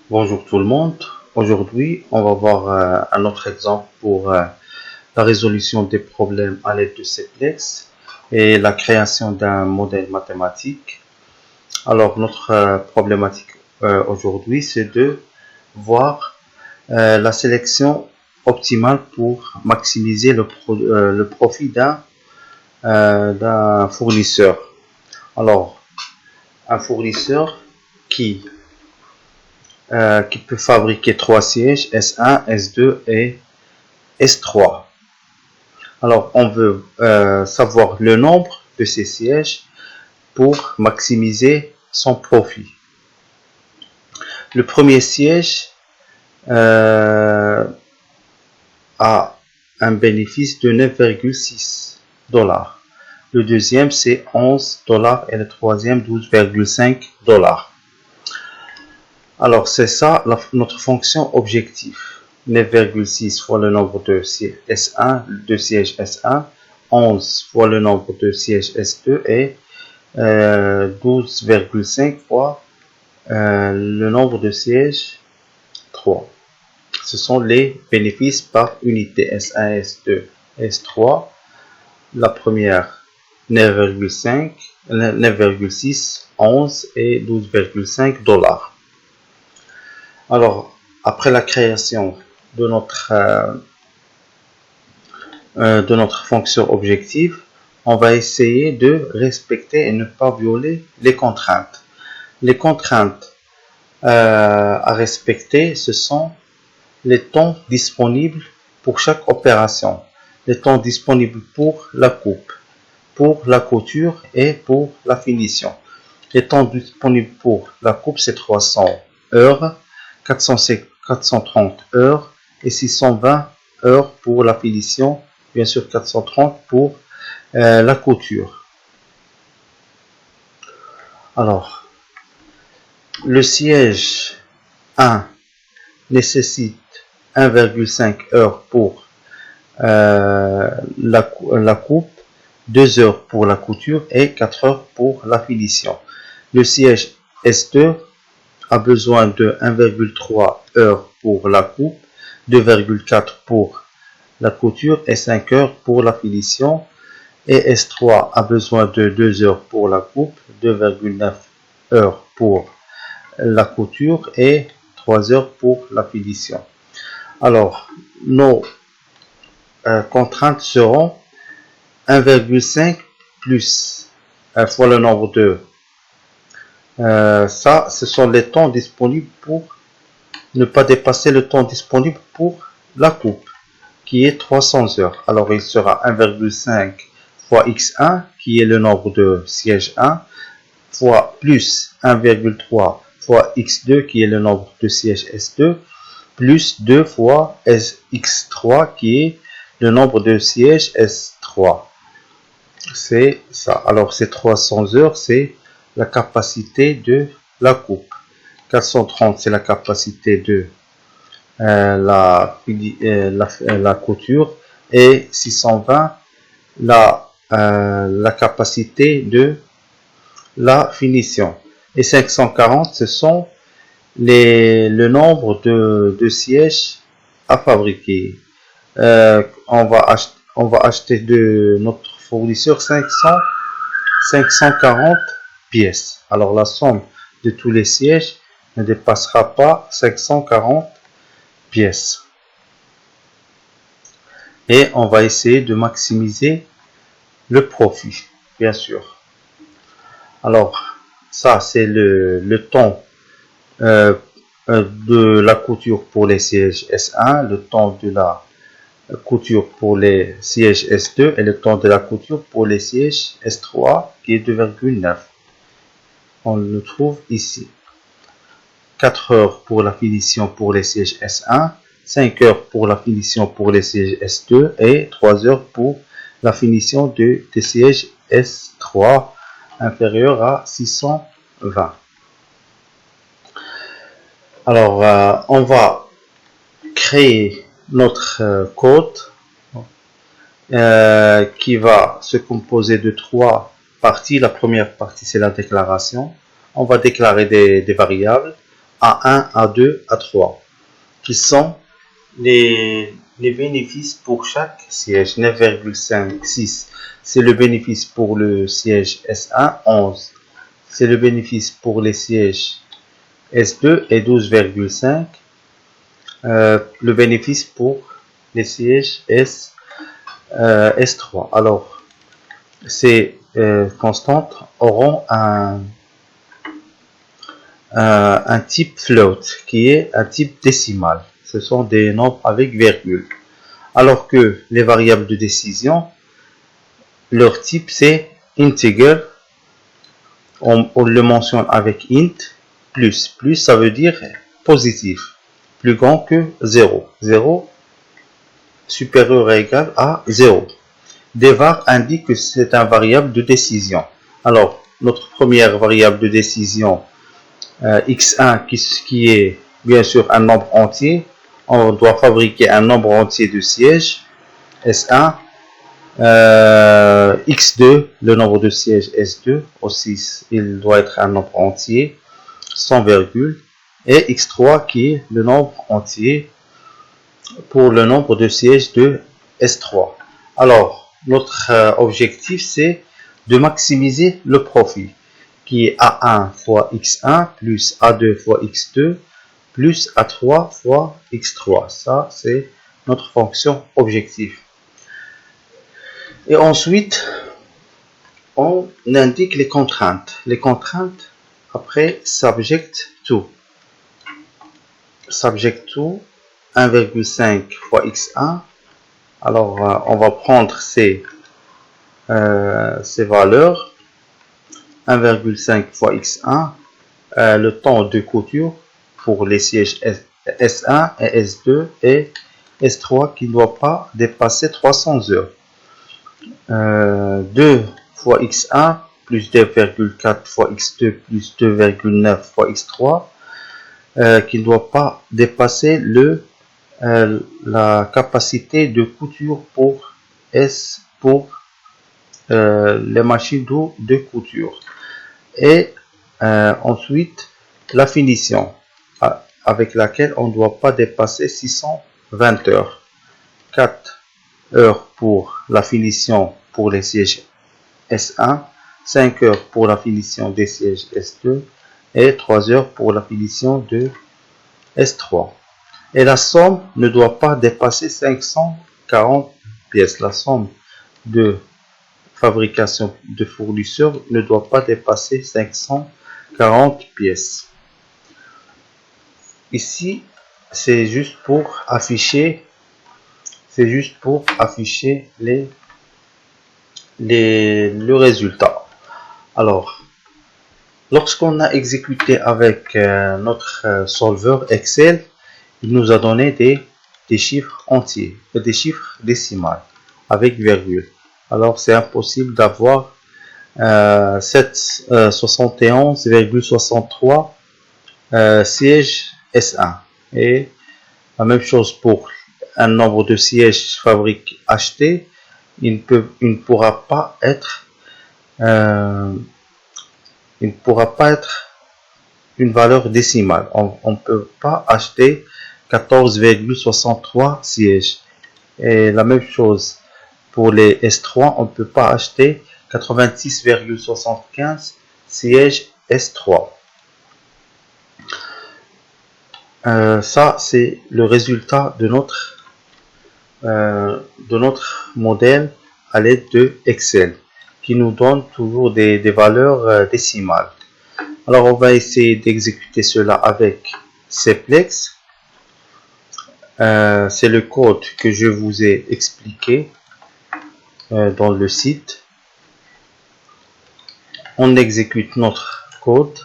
Bonjour tout le monde. Aujourd'hui, on va voir un autre exemple pour la résolution des problèmes à l'aide de simplex et la création d'un modèle mathématique. Alors, notre problématique aujourd'hui, c'est de voir la sélection optimale pour maximiser le profit d'un fournisseur. Alors, un fournisseur qui peut fabriquer 3 sièges, S1, S2 et S3. Alors, on veut savoir le nombre de ces sièges pour maximiser son profit. Le premier siège a un bénéfice de 9,6 $. Le deuxième, c'est 11 $ et le troisième, 12,5 $. Alors, c'est ça notre fonction objectif. 9,6 fois le nombre de sièges S1, de sièges S1, 11 fois le nombre de sièges S2 et 12,5 fois le nombre de sièges 3. Ce sont les bénéfices par unité S1, S2, S3. La première 9,5, 9,6, 11 et 12,5 $. Alors, après la création de notre fonction objective, on va essayer de respecter et ne pas violer les contraintes. Les contraintes à respecter, ce sont les temps disponibles pour chaque opération, les temps disponibles pour la coupe, pour la couture et pour la finition. Les temps disponibles pour la coupe, c'est 300 heures, 430 heures et 620 heures pour la finition, bien sûr 430 pour la couture. Alors, le siège 1 nécessite 1,5 heures pour la coupe, 2 heures pour la couture et 4 heures pour la finition. Le siège S2 a besoin de 1,3 heures pour la coupe, 2,4 pour la couture et 5 heures pour la finition. Et S3 a besoin de 2 heures pour la coupe, 2,9 heures pour la couture et 3 heures pour la finition. Alors, nos contraintes seront 1,5 plus fois le nombre de ça, ce sont les temps disponibles pour ne pas dépasser le temps disponible pour la coupe, qui est 300 heures. Alors, il sera 1,5 fois x1, qui est le nombre de sièges 1, fois plus 1,3 fois x2, qui est le nombre de sièges S2, plus 2 fois x3, qui est le nombre de sièges S3. C'est ça. Alors, ces 300 heures, c'est la capacité de la coupe. 430, c'est la capacité de la couture. Et 620, la capacité de la finition. Et 540, ce sont le nombre de sièges à fabriquer. On va acheter de notre fournisseur 540 pièces. Alors la somme de tous les sièges ne dépassera pas 540 pièces. Et on va essayer de maximiser le profit, bien sûr. Alors, ça c'est le temps de la couture pour les sièges S1, le temps de la couture pour les sièges S2 et le temps de la couture pour les sièges S3 qui est 2,9. On le trouve ici. 4 heures pour la finition pour les sièges S1, 5 heures pour la finition pour les sièges S2 et 3 heures pour la finition des sièges S3 inférieur à 620. Alors, on va créer notre code qui va se composer de 3 parties. La première partie, c'est la déclaration. On va déclarer des variables. A1, A2, A3, qui sont les bénéfices pour chaque siège. 9,56, c'est le bénéfice pour le siège S1, 11. C'est le bénéfice pour les sièges S2 et 12,5. Le bénéfice pour les sièges S3. Alors, ces constantes auront un type float, qui est un type décimal. Ce sont des nombres avec virgule. Alors que les variables de décision, leur type c'est integer. On le mentionne avec int, plus. Plus, ça veut dire positif, plus grand que 0. 0 supérieur ou égal à 0. Devar indique que c'est un variable de décision. Alors, notre première variable de décision, x1, qui est bien sûr un nombre entier, on doit fabriquer un nombre entier de sièges, S1, x2, le nombre de sièges S2, aussi il doit être un nombre entier, sans virgule, et x3 qui est le nombre entier pour le nombre de sièges de S3. Alors, notre objectif c'est de maximiser le profit, qui est A1 fois x1 plus A2 fois x2 plus A3 fois x3. Ça, c'est notre fonction objectif. Et ensuite, on indique les contraintes. Les contraintes, après, subject to. Subject to, 1,5 fois x1. Alors, on va prendre ces valeurs. 1,5 fois x1, le temps de couture pour les sièges S1 et S2 et S3 qui ne doit pas dépasser 300 heures. 2 fois x1 plus 2,4 fois x2 plus 2,9 fois x3 qui ne doit pas dépasser la capacité de couture pour les machines de couture. Et ensuite la finition avec laquelle on ne doit pas dépasser 620 heures. 4 heures pour la finition pour les sièges S1, 5 heures pour la finition des sièges S2 et 3 heures pour la finition de S3. Et la somme ne doit pas dépasser 540 pièces. La somme de fabrication de fournisseurs ne doit pas dépasser 540 pièces. Ici, c'est juste pour afficher le résultat. Alors, lorsqu'on a exécuté avec notre solver Excel, il nous a donné des chiffres entiers et des chiffres décimales avec virgule. Alors, c'est impossible d'avoir 71,63 sièges S1. Et la même chose pour un nombre de sièges fabriques achetés, il ne pourra pas être une valeur décimale. On ne peut pas acheter 14,63 sièges. Et la même chose pour les S3, on ne peut pas acheter 86,75 sièges S3. Ça, c'est le résultat de notre modèle à l'aide de Excel, qui nous donne toujours des valeurs décimales. Alors, on va essayer d'exécuter cela avec Cplex. C'est le code que je vous ai expliqué dans le site. On exécute notre code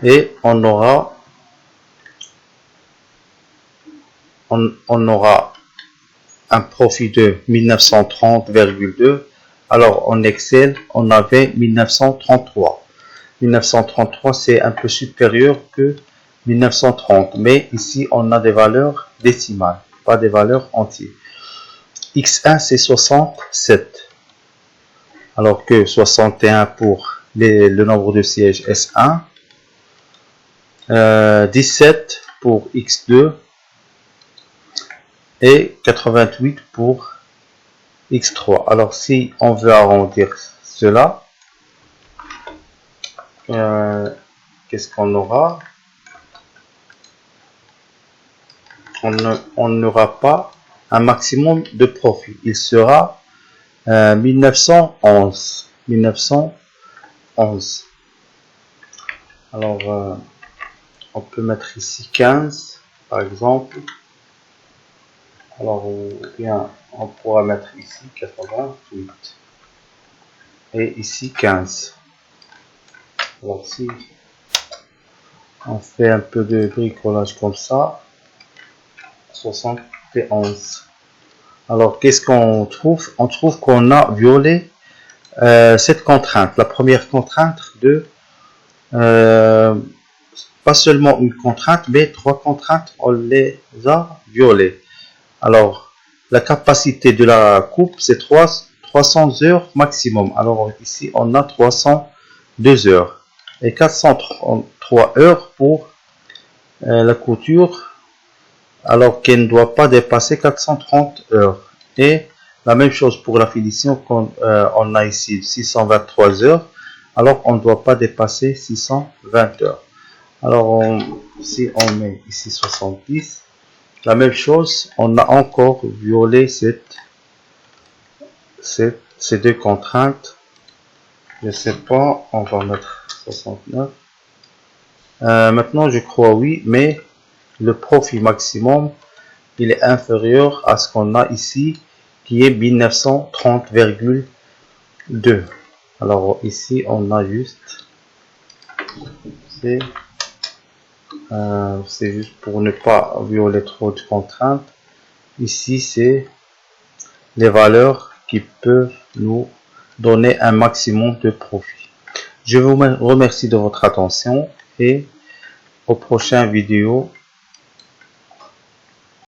et on aura un profit de 1930,2. Alors en Excel, on avait 1933. 1933, c'est un peu supérieur que 1930, mais ici on a des valeurs décimales, pas des valeurs entières. X1 c'est 67, alors que 61 pour le nombre de sièges S1, 17 pour x2 et 88 pour x3. Alors si on veut arrondir cela, qu'est-ce qu'on aura? On n'aura pas un maximum de profit. Il sera 1911. Alors on peut mettre ici 15 par exemple. Alors bien, on pourra mettre ici 88 et ici 15. Alors si on fait un peu de bricolage comme ça, 71. Alors qu'est-ce qu'on trouve? On trouve qu'on a violé cette contrainte. La première contrainte de pas seulement une contrainte, mais 3 contraintes, on les a violées. Alors la capacité de la coupe c'est 300 heures maximum. Alors ici on a 302 heures et 403 heures pour la couture, alors qu'elle ne doit pas dépasser 430 heures. Et la même chose pour la finition, qu'on on a ici 623 heures, alors on ne doit pas dépasser 620 heures. Alors si on met ici 70, la même chose, on a encore violé ces deux contraintes. Je sais pas, on va mettre 69. Maintenant je crois oui, mais le profit maximum il est inférieur à ce qu'on a ici qui est 1930,2. alors ici on a juste c'est juste pour ne pas violer trop de contraintes. Ici c'est les valeurs qui peuvent nous donner un maximum de profit. Je vous remercie de votre attention et aux prochaines vidéos.